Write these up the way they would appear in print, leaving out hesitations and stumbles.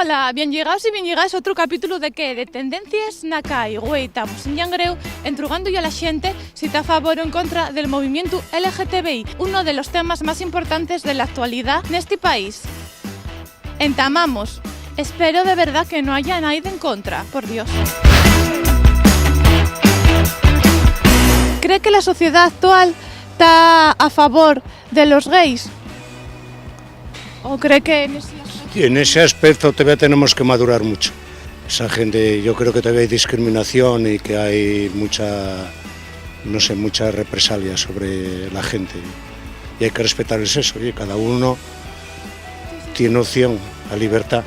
Hola, bien llegados y bien llegadas a otro capítulo de ¿qué? De tendencias na CAI. Güey, estamos en Llangreu entrugando a la gente si está a favor o en contra del movimiento LGTBI, uno de los temas más importantes de la actualidad en este país. Entamamos. Espero de verdad que no haya nadie en contra, por Dios. ¿Cree que la sociedad actual está a favor de los gays? ¿O cree que en ese aspecto todavía tenemos que madurar mucho? Esa gente, yo creo que todavía hay discriminación y que hay mucha represalia sobre la gente. Y hay que respetarles eso, y cada uno tiene opción a libertad.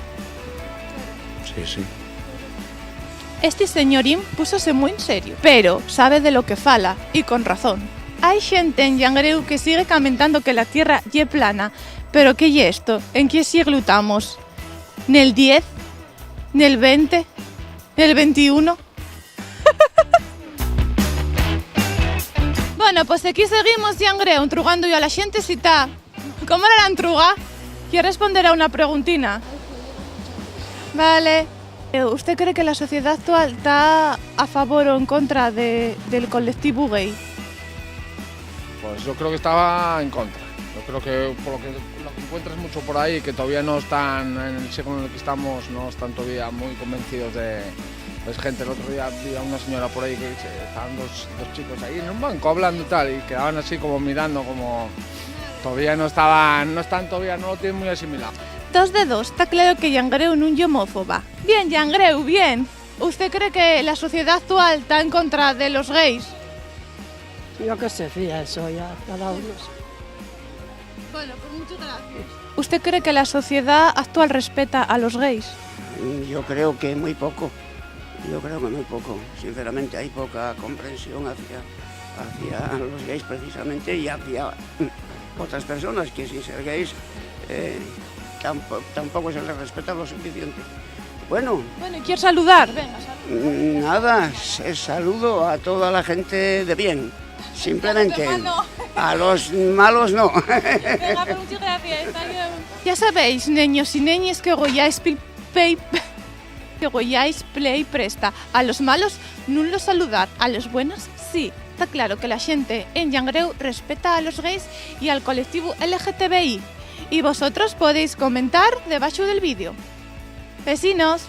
Sí. Este señorín púsose muy en serio, pero sabe de lo que fala, y con razón. Hay gente en Llangreu que sigue comentando que la tierra ye plana, pero ¿qué ye esto? ¿En qué siglo estamos? ¿Nel 10? ¿Nel 20? ¿Nel 21? Bueno, pues aquí seguimos Llangreu entrugando yo a la gente si está. ¿Cómo era la entruga? ¿Quiere responder a una preguntina? Vale. ¿Usted cree que la sociedad actual está a favor o en contra del colectivo gay? Pues yo creo que estaba en contra. Yo creo que por lo que encuentras mucho por ahí, que todavía no están, en el siglo en el que estamos, no están todavía muy convencidos de... Pues gente, el otro día vi a una señora por ahí que estaban dos chicos ahí en un banco hablando y tal, y quedaban así como mirando, como... Todavía no lo tienen muy asimilado. 2 de 2, está claro que Llangreu no es homófoba. Bien, Llangreu, bien. ¿Usted cree que la sociedad actual está en contra de los gays? Yo qué sé, fía, eso ya, cada uno. Bueno, pues muchas gracias. ¿Usted cree que la sociedad actual respeta a los gays? Yo creo que muy poco. Sinceramente hay poca comprensión hacia los gays precisamente y hacia otras personas que sin ser gays tampoco se les respeta lo suficiente. Bueno, ¿quiere saludar? Venga, salud. Nada, saludo a toda la gente de bien, simplemente. A los malos no. Venga, pues muchas gracias. Ya sabéis, niños y niñas, que goyáis play presta. A los malos no los saludar, a los buenos sí. Está claro que la gente en Llangreu respeta a los gays y al colectivo LGTBI. Y vosotros podéis comentar debajo del vídeo. Vecinos.